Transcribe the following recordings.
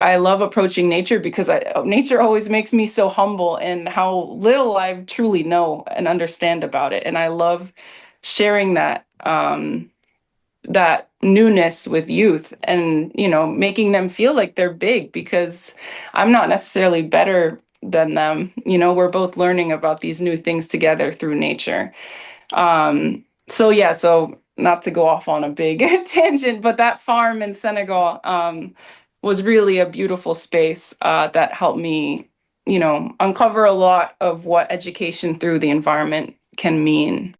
I love approaching nature because nature always makes me so humble in how little I truly know and understand about it. And I love sharing that newness with youth and, making them feel like they're big because I'm not necessarily better than them. We're both learning about these new things together through nature. So yeah, so not to go off on a big tangent, but that farm in Senegal was really a beautiful space that helped me, uncover a lot of what education through the environment can mean.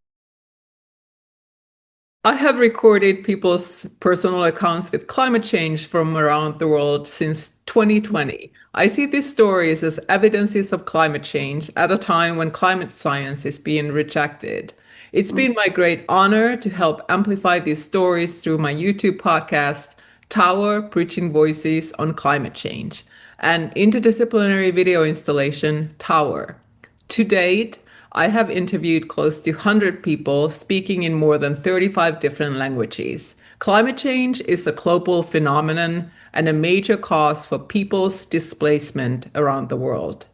I have recorded people's personal accounts with climate change from around the world since 2020. I see these stories as evidences of climate change at a time when climate science is being rejected. It's been my great honor to help amplify these stories through my YouTube podcast, Tower Preaching Voices on Climate Change, and interdisciplinary video installation, Tower. To date, I have interviewed close to 100 people speaking in more than 35 different languages. Climate change is a global phenomenon and a major cause for people's displacement around the world.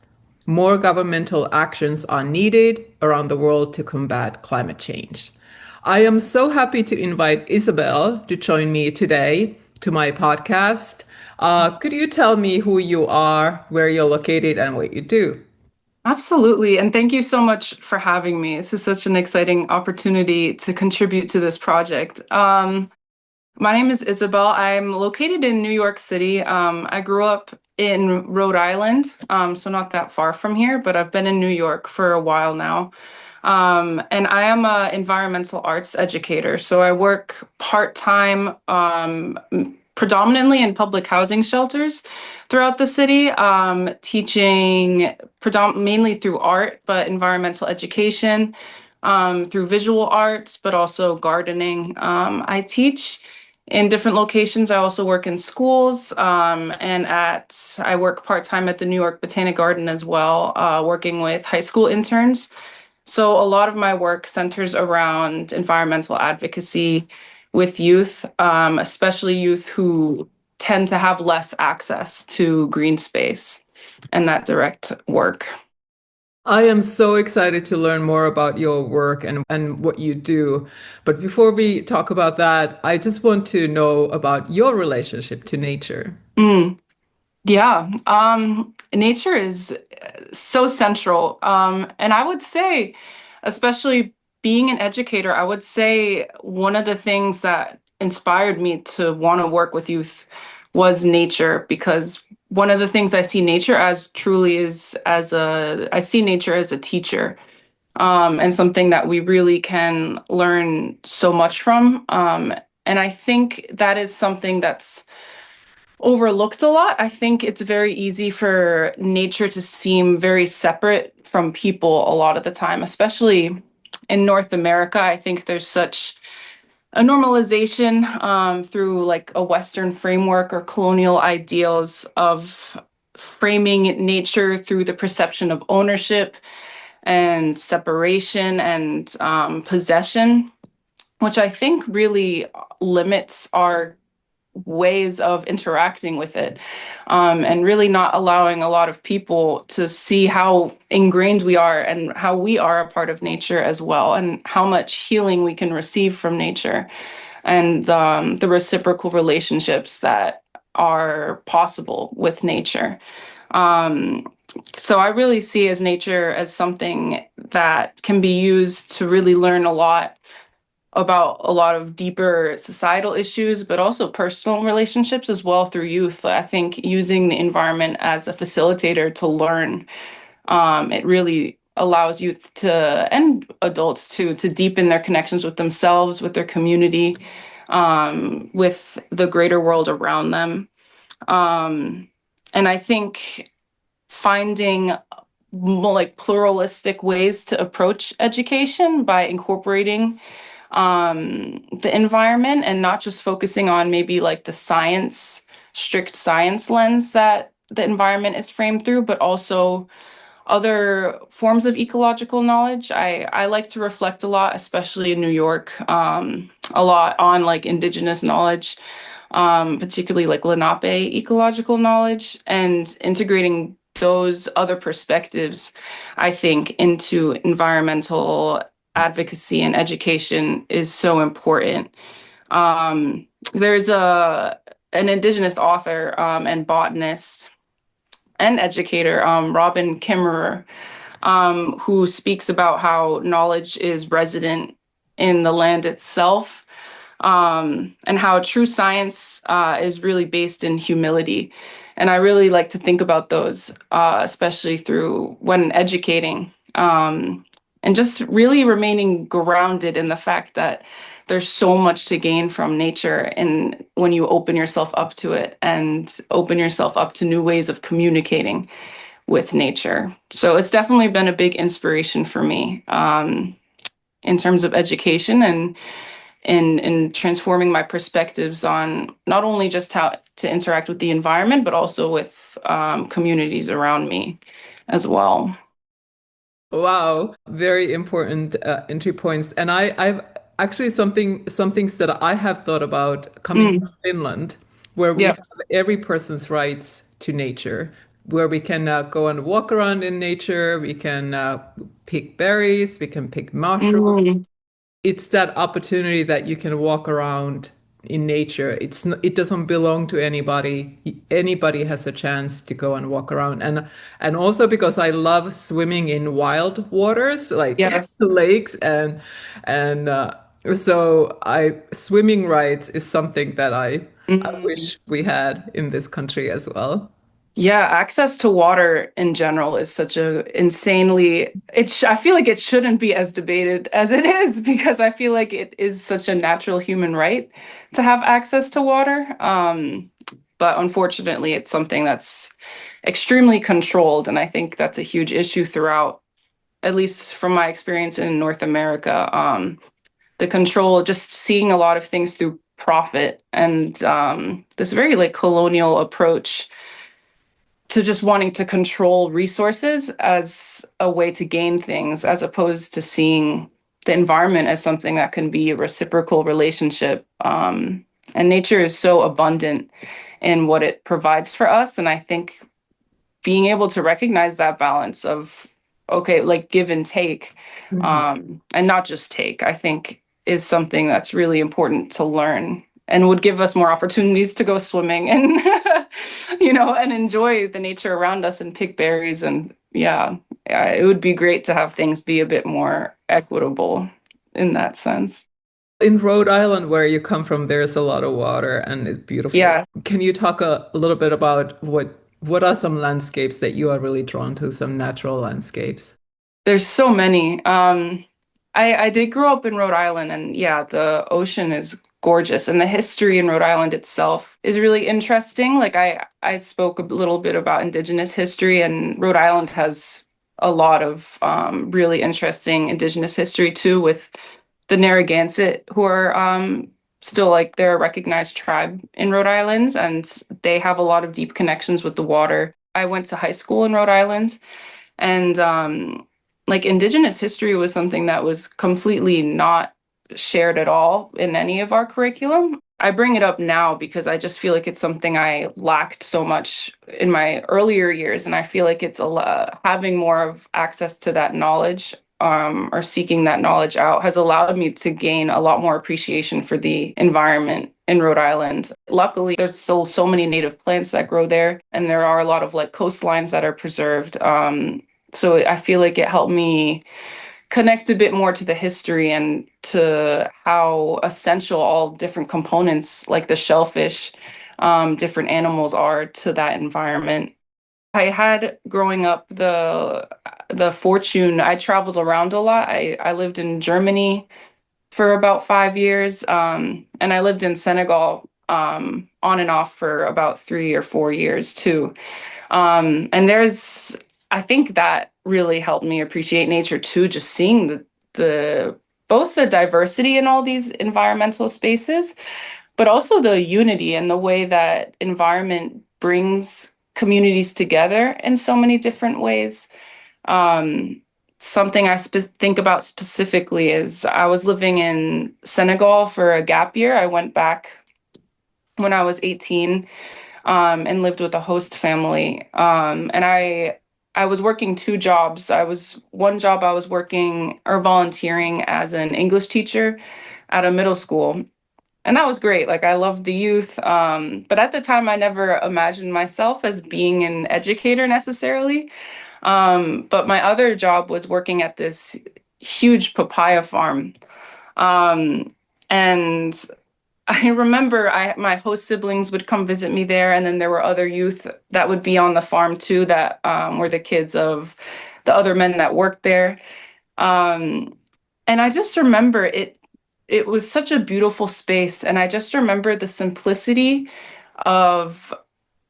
More governmental actions are needed around the world to combat climate change. I am so happy to invite Isabel to join me today to my podcast. Could you tell me who you are, where you're located, and what you do? Absolutely. And thank you so much for having me. This is such an exciting opportunity to contribute to this project. My name is Isabel. I'm located in New York City. I grew up in Rhode Island, so not that far from here, but I've been in New York for a while now. And I am an environmental arts educator. So I work part-time, predominantly in public housing shelters throughout the city, teaching mainly through art, but environmental education, through visual arts, but also gardening. I teach in different locations. I also work in schools, and I work part-time at the New York Botanic Garden as well, working with high school interns. So a lot of my work centers around environmental advocacy with youth, especially youth who tend to have less access to green space and that direct work. I am so excited to learn more about your work and what you do. But before we talk about that, I just want to know about your relationship to nature. Mm, yeah, nature is so central. And I would say, especially being an educator, I would say one of the things that inspired me to want to work with youth was nature, because one of the things I see nature as truly is I see nature as a teacher, and something that we really can learn so much from. And I think that is something that's overlooked a lot. I think it's very easy for nature to seem very separate from people a lot of the time, especially in North America. I think there's such a normalization through like a Western framework or colonial ideals of framing nature through the perception of ownership and separation and possession, which I think really limits our ways of interacting with it, and really not allowing a lot of people to see how ingrained we are and how we are a part of nature as well, and how much healing we can receive from nature, and the reciprocal relationships that are possible with nature. Um, so I really see as nature as something that can be used to really learn a lot about a lot of deeper societal issues, but also personal relationships as well through youth. I think using the environment as a facilitator to learn, it really allows youth to, and adults too, to deepen their connections with themselves, with their community, with the greater world around them. Um, and I think finding more like pluralistic ways to approach education by incorporating the environment and not just focusing on maybe like the strict science lens that the environment is framed through, but also other forms of ecological knowledge. I like to reflect a lot, especially in New York, a lot on like indigenous knowledge, particularly like Lenape ecological knowledge, and integrating those other perspectives, I think, into environmental advocacy and education is so important. There's an indigenous author and botanist and educator, Robin Kimmerer, who speaks about how knowledge is resident in the land itself, and how true science is really based in humility. And I really like to think about those, especially through when educating, and just really remaining grounded in the fact that there's so much to gain from nature and when you open yourself up to it and open yourself up to new ways of communicating with nature. So it's definitely been a big inspiration for me, in terms of education and in transforming my perspectives on not only just how to interact with the environment, but also with communities around me as well. Wow, very important entry points. And I've actually some things that I have thought about coming Mm, from Finland, where we have yes. every person's rights to nature, where we can go and walk around in nature, we can pick berries, we can pick mushrooms. Mm, It's that opportunity that you can walk around in nature. It doesn't belong to anybody. Anybody has a chance to go and walk around. And also because I love swimming in wild waters, like yes. lakes and so I swimming rights is something that I Mm. wish we had in this country as well. Yeah, access to water in general is such a insanely I feel like it shouldn't be as debated as it is because I feel like it is such a natural human right to have access to water. But unfortunately, it's something that's extremely controlled, and I think that's a huge issue throughout, at least from my experience in North America. The control, just seeing a lot of things through profit and this very like colonial approach to just wanting to control resources as a way to gain things, as opposed to seeing the environment as something that can be a reciprocal relationship. And nature is so abundant in what it provides for us. And I think being able to recognize that balance of, okay, like give and take, Mhm. and not just take, I think is something that's really important to learn and would give us more opportunities to go swimming and and enjoy the nature around us and pick berries. And yeah, it would be great to have things be a bit more equitable in that sense. In Rhode Island, where you come from, there's a lot of water and it's beautiful. Yeah, Can you talk a little bit about what are some landscapes that you are really drawn to, some natural landscapes? there's so many. I did grow up in Rhode Island, and yeah, the ocean is gorgeous, and the history in Rhode Island itself is really interesting. Like I spoke a little bit about Indigenous history, and Rhode Island has a lot of really interesting Indigenous history too, with the Narragansett, who are still like they're a recognized tribe in Rhode Island, and they have a lot of deep connections with the water. I went to high school in Rhode Island, and like Indigenous history was something that was completely not shared at all in any of our curriculum. I bring it up now because I just feel like it's something I lacked so much in my earlier years, and I feel like having more of access to that knowledge, or seeking that knowledge out, has allowed me to gain a lot more appreciation for the environment in Rhode Island. Luckily, there's still so many native plants that grow there, and there are a lot of like coastlines that are preserved. So I feel like it helped me connect a bit more to the history and to how essential all different components, like the shellfish, different animals are to that environment. I had growing up the fortune. I traveled around a lot. I lived in Germany for about 5 years, and I lived in Senegal on and off for about 3 or 4 years too. And I think that really helped me appreciate nature too, just seeing the both the diversity in all these environmental spaces, but also the unity and the way that environment brings communities together in so many different ways. Um, Something I think about specifically is I was living in Senegal for a gap year. I went back when I was 18, and lived with a host family. And I was working two jobs. One job I was working or volunteering as an English teacher at a middle school. And that was great. Like I loved the youth. But at the time I never imagined myself as being an educator necessarily. But my other job was working at this huge papaya farm. Um, and I remember my host siblings would come visit me there, and then there were other youth that would be on the farm too that were the kids of the other men that worked there. Um, and I just remember it was such a beautiful space, and I just remember the simplicity of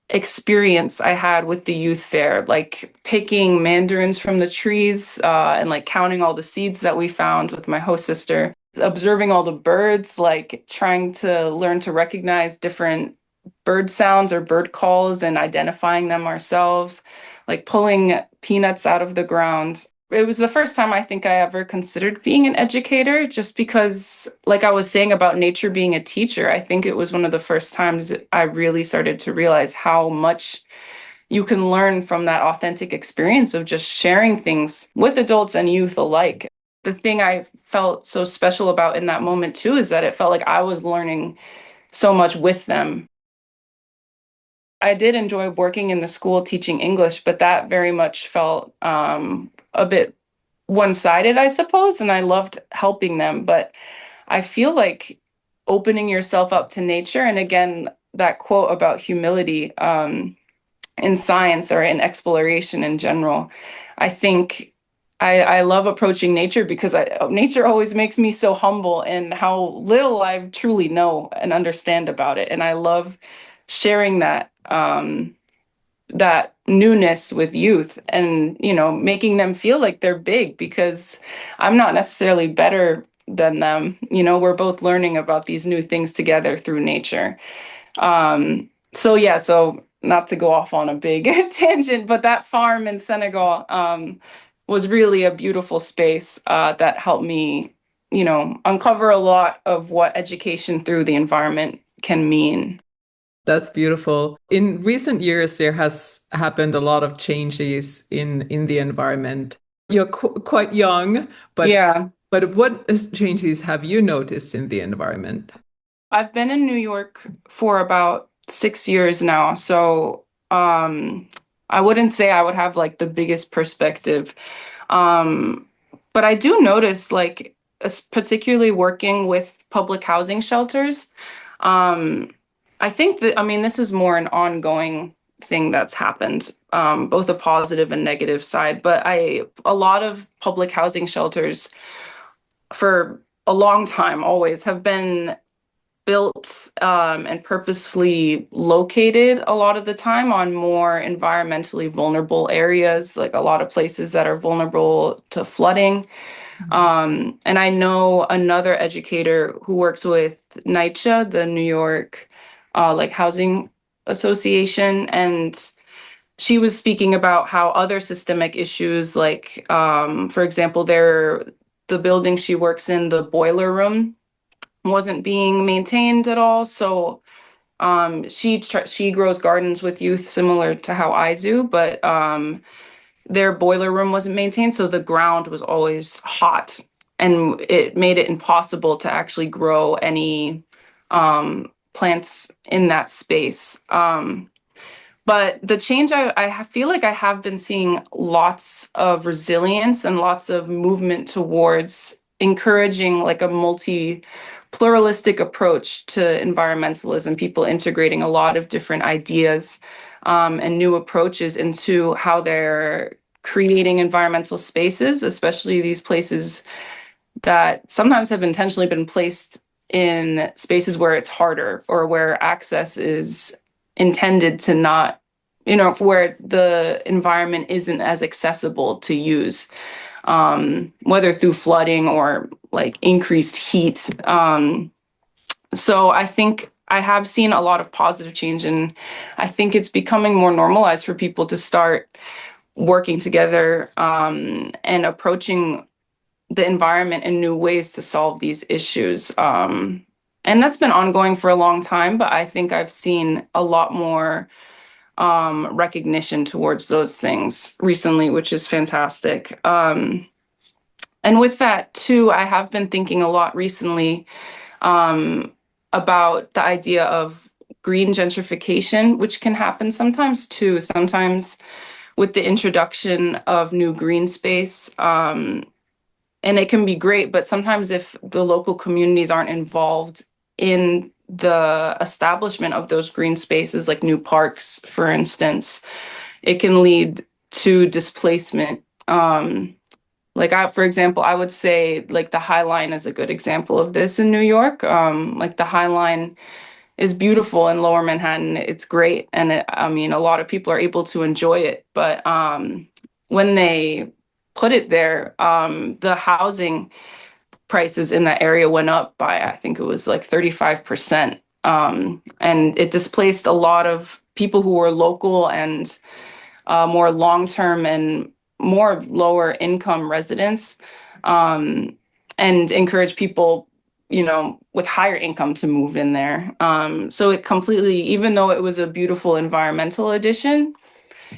experience I had with the youth there, like picking mandarins from the trees, and like counting all the seeds that we found with my host sister, observing all the birds, like trying to learn to recognize different bird sounds or bird calls and identifying them ourselves, like pulling peanuts out of the ground. It was the first time I think I ever considered being an educator, just because, like I was saying about nature being a teacher, I think it was one of the first times I really started to realize how much you can learn from that authentic experience of just sharing things with adults and youth alike. The thing I felt so special about in that moment too is that it felt like I was learning so much with them. I did enjoy working in the school teaching English, but that very much felt a bit one-sided, I suppose, and I loved helping them. But I feel like opening yourself up to nature, and again, that quote about humility in science or in exploration in general, I think I love approaching nature because nature always makes me so humble in how little I truly know and understand about it. And I love sharing that newness with youth and, making them feel like they're big because I'm not necessarily better than them. We're both learning about these new things together through nature. So yeah, so not to go off on a big tangent, but that farm in Senegal was really a beautiful space that helped me, uncover a lot of what education through the environment can mean. That's beautiful. In recent years, there has happened a lot of changes in the environment. You're quite young, but Yeah, what changes have you noticed in the environment? I've been in New York for about 6 years now, so I wouldn't say I would have like the biggest perspective. Um, but I do notice, like, particularly working with public housing shelters, um, I think that, I mean, this is more an ongoing thing that's happened, both a positive and negative side. But a lot of public housing shelters for a long time always have been built and purposefully located a lot of the time on more environmentally vulnerable areas, like a lot of places that are vulnerable to flooding. And I know another educator who works with NYCHA, the New York like Housing Association, and she was speaking about how other systemic issues, like for example, the building she works in, the boiler room wasn't being maintained at all. So she grows gardens with youth similar to how I do, but their boiler room wasn't maintained, so the ground was always hot, and it made it impossible to actually grow any plants in that space. But the change I feel like I have been seeing lots of resilience and lots of movement towards encouraging like a pluralistic approach to environmentalism, people integrating a lot of different ideas and new approaches into how they're creating environmental spaces, especially these places that sometimes have intentionally been placed in spaces where it's harder or where access is intended to not, where the environment isn't as accessible to use, whether through flooding or like increased heat. So I think I have seen a lot of positive change, and I think it's becoming more normalized for people to start working together and approaching the environment in new ways to solve these issues. And that's been ongoing for a long time, but I think I've seen a lot more recognition towards those things recently, which is fantastic. And with that too, I have been thinking a lot recently um, about the idea of green gentrification, which can happen sometimes too. Sometimes with the introduction of new green space, and it can be great, but sometimes if the local communities aren't involved in the establishment of those green spaces, like new parks, for instance, it can lead to displacement. For example, I would say like the High Line is a good example of this in New York. Like the High Line is beautiful in Lower Manhattan. It's great, and I mean, a lot of people are able to enjoy it. But when they put it there, the housing prices in that area went up by, I think it was like 35%. And it displaced a lot of people who were local and more long-term and more lower income residents, um, and encourage people, with higher income to move in there. So it completely, even though it was a beautiful environmental addition,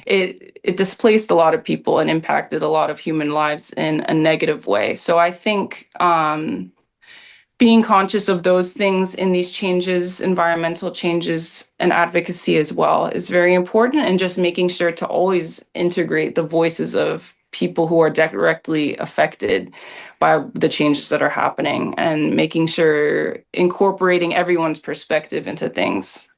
it displaced a lot of people and impacted a lot of human lives in a negative way. So I think being conscious of those things in these changes, environmental changes, and advocacy as well is very important. And just making sure to always integrate the voices of people who are directly affected by the changes that are happening and making sure incorporating everyone's perspective into things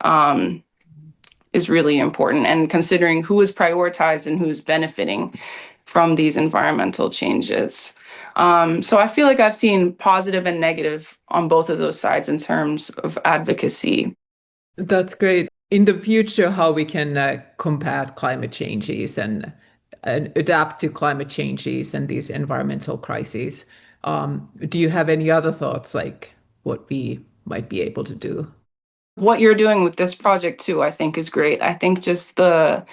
is really important, and considering who is prioritized and who's benefiting from these environmental changes. So I feel like I've seen positive and negative on both of those sides in terms of advocacy. That's great. In the future, how we can combat climate changes and adapt to climate changes and these environmental crises. Do you have any other thoughts, like what we might be able to do? What you're doing with this project too, I think is great. I think just the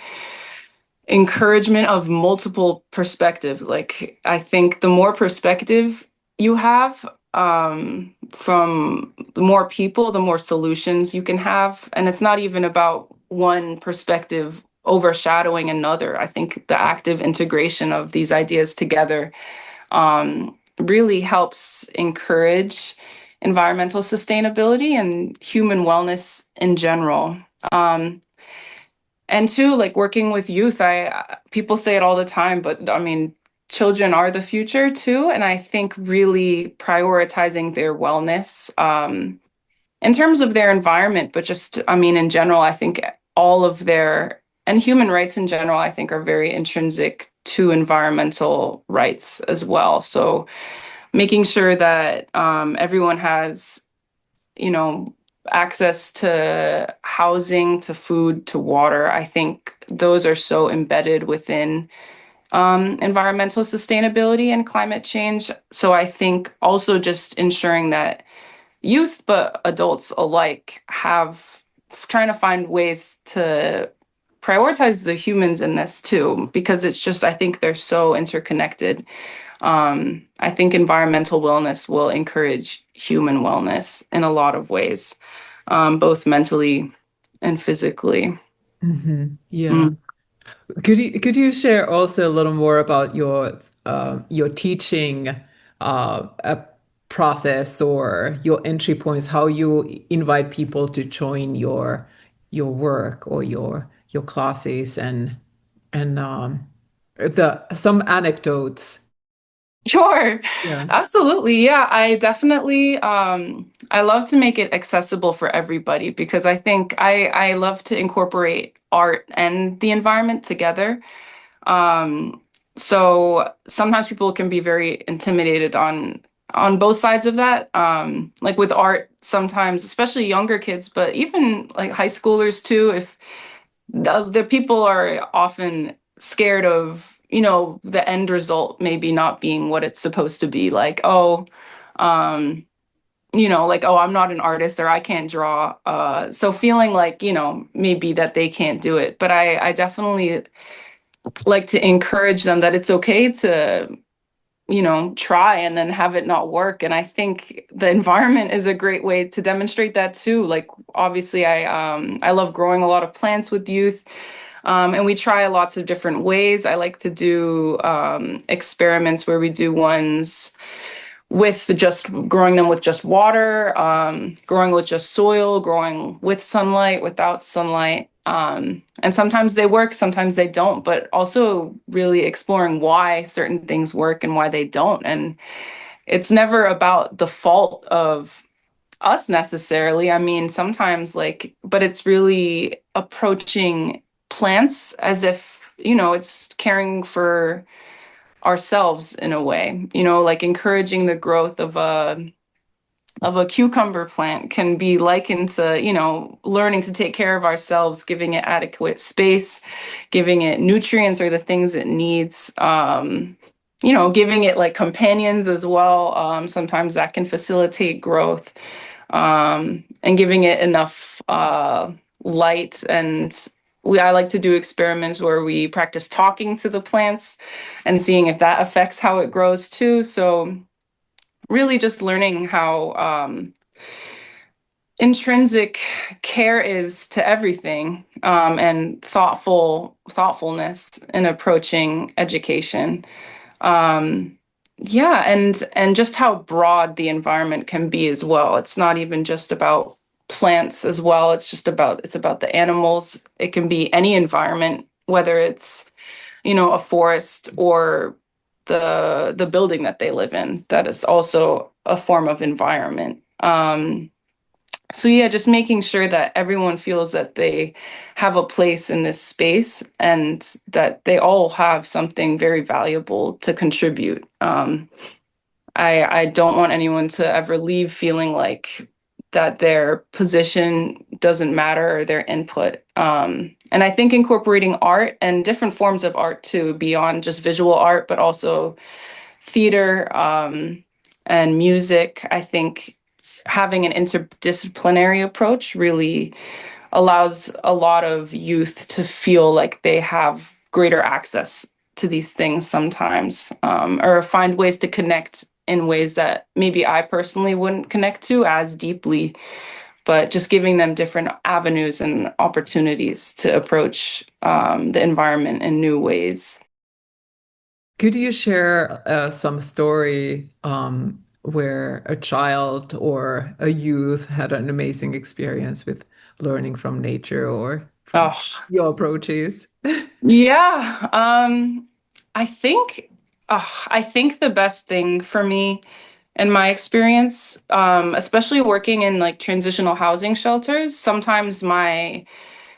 encouragement of multiple perspectives. Like, I think the more perspective you have from more people, the more solutions you can have. And it's not even about one perspective overshadowing another. I think the active integration of these ideas together really helps encourage environmental sustainability and human wellness in general. Um, and two, like working with youth, people say it all the time, but I mean, children are the future too, and I think really prioritizing their wellness in terms of their environment, but just, I mean, in general, I think all of their and human rights in general, I think are very intrinsic to environmental rights as well. So making sure that everyone has, you know, access to housing, to food, to water. I think those are so embedded within environmental sustainability and climate change. So I think also just ensuring that youth, but adults alike, have trying to find ways to prioritize the humans in this too, because it's just, I think they're so interconnected. I think environmental wellness will encourage human wellness in a lot of ways, both mentally and physically. Yeah. Mm. Could you share also a little more about your teaching process or your entry points, how you invite people to join your work or your classes and the some anecdotes. Sure, Yeah. absolutely. Yeah, I definitely I love to make it accessible for everybody because I think I love to incorporate art and the environment together. Um, so sometimes people can be very intimidated on both sides of that. Like with art, sometimes, especially younger kids, but even like high schoolers too, if the people are often scared of, the end result maybe not being what it's supposed to be. Like, oh, um, like, oh, I'm not an artist or I can't draw. So feeling like, maybe that they can't do it. But I definitely like to encourage them that it's okay to try and then have it not work. And I think the environment is a great way to demonstrate that too. Like obviously I love growing a lot of plants with youth. And we try lots of different ways. I like to do experiments where we do ones with just growing them with just water, growing with just soil, growing with sunlight, without sunlight. And sometimes they work, sometimes they don't, but also really exploring why certain things work and why they don't. And it's never about the fault of us necessarily. I mean, sometimes but it's really approaching plants as if, it's caring for ourselves in a way, like encouraging the growth of a cucumber plant can be likened to, learning to take care of ourselves, giving it adequate space, giving it nutrients or the things it needs, giving it like companions as well. Sometimes that can facilitate growth, and giving it enough light. And I like to do experiments where we practice talking to the plants and seeing if that affects how it grows too. So really just learning how intrinsic care is to everything, and thoughtfulness in approaching education. Yeah, and just how broad the environment can be as well. It's not even just about plants as well. It's about the animals. It can be any environment, whether it's, a forest or the building that they live in. That is also a form of environment. So yeah, just making sure that everyone feels that they have a place in this space and that they all have something very valuable to contribute. I don't want anyone to ever leave feeling like that their position doesn't matter or their input. And I think incorporating art and different forms of art too, beyond just visual art, but also theater, and music, I think having an interdisciplinary approach really allows a lot of youth to feel like they have greater access to these things sometimes, or find ways to connect in ways that maybe I personally wouldn't connect to as deeply, but just giving them different avenues and opportunities to approach the environment in new ways. Could you share some story where a child or a youth had an amazing experience with learning from nature or from Oh, your approaches? yeah. I think the best thing for me in my experience, especially working in like transitional housing shelters, sometimes my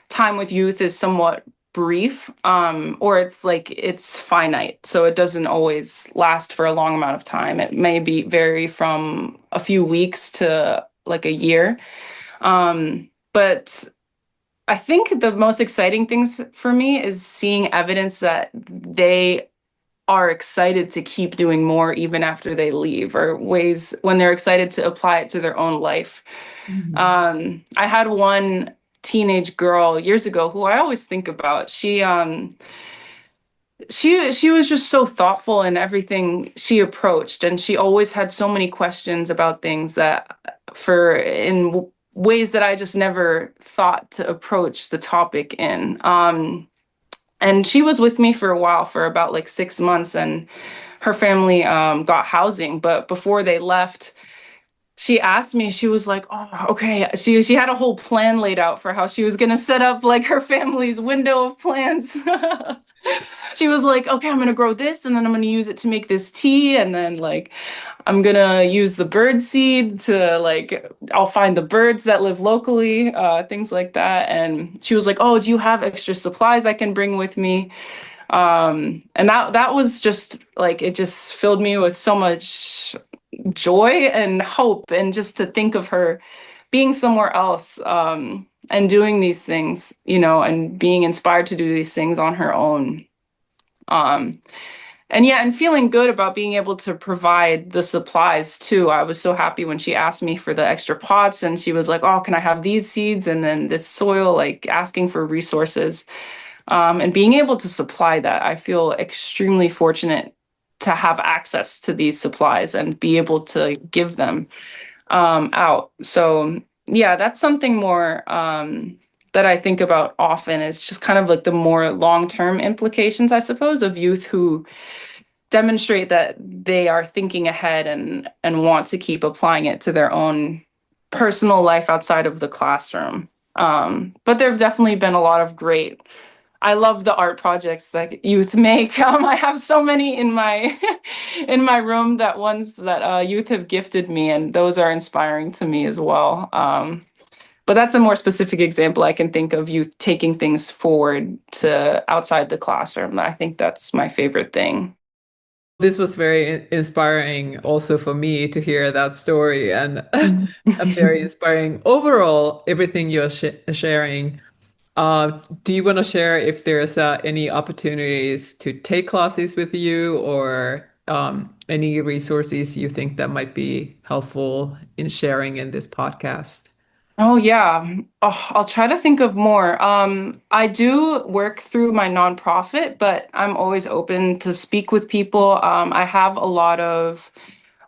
time with youth is somewhat brief, or it's finite, so it doesn't always last for a long amount of time. It may be vary from a few weeks to like a year. But I think the most exciting things for me is seeing evidence that they are excited to keep doing more even after they leave, or ways when they're excited to apply it to their own life. Mhm. I had one teenage girl years ago who I always think about. She was just so thoughtful in everything she approached, and she always had so many questions about things that for in ways that I just never thought to approach the topic in. And she was with me for a while, for about like 6 months, and her family got housing. But before they left, she asked me, she was like, oh, okay. She had a whole plan laid out for how she was gonna set up like her family's window of plants. She was like, okay, I'm gonna grow this and then I'm gonna use it to make this tea, and then like I'm gonna use the bird seed to like I'll find the birds that live locally, things like that. And she was like, oh, do you have extra supplies I can bring with me? And that was just like it just filled me with so much joy and hope, and just to think of her being somewhere else, and doing these things, and being inspired to do these things on her own. Um, and yeah, and feeling good about being able to provide the supplies too. I was so happy when she asked me for the extra pots, and she was like, oh, can I have these seeds and then this soil, like asking for resources, and being able to supply that. I feel extremely fortunate to have access to these supplies and be able to give them out. So yeah, that's something more that I think about often is just kind of like the more long-term implications, I suppose, of youth who demonstrate that they are thinking ahead and want to keep applying it to their own personal life outside of the classroom. But there have definitely been a lot of great. I love the art projects that youth make. I have so many in my in my room that ones that youth have gifted me, and those are inspiring to me as well. But that's a more specific example I can think of youth taking things forward to outside the classroom. I think that's my favorite thing. This was very inspiring also for me to hear that story and Mhm. very inspiring overall everything you're sharing. Do you want to share if there's any opportunities to take classes with you or any resources you think that might be helpful in sharing in this podcast? Oh yeah. Oh, I'll try to think of more. I do work through my nonprofit, but I'm always open to speak with people. I have a lot of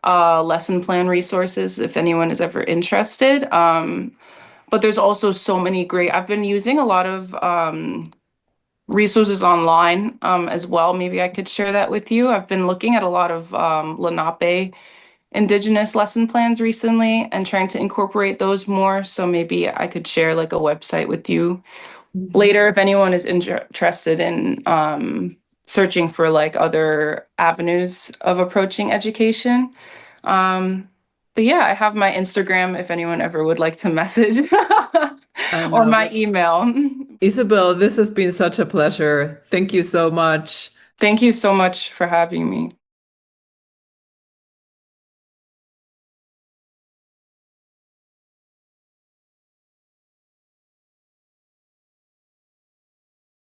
lesson plan resources if anyone is ever interested. But there's also so many great. I've been using a lot of resources online as well. Maybe I could share that with you. I've been looking at a lot of Lenape indigenous lesson plans recently and trying to incorporate those more. So maybe I could share like a website with you later if anyone is interested in searching for like other avenues of approaching education. But yeah, I have my Instagram if anyone ever would like to message And or my email. Isabel, this has been such a pleasure. Thank you so much. Thank you so much for having me.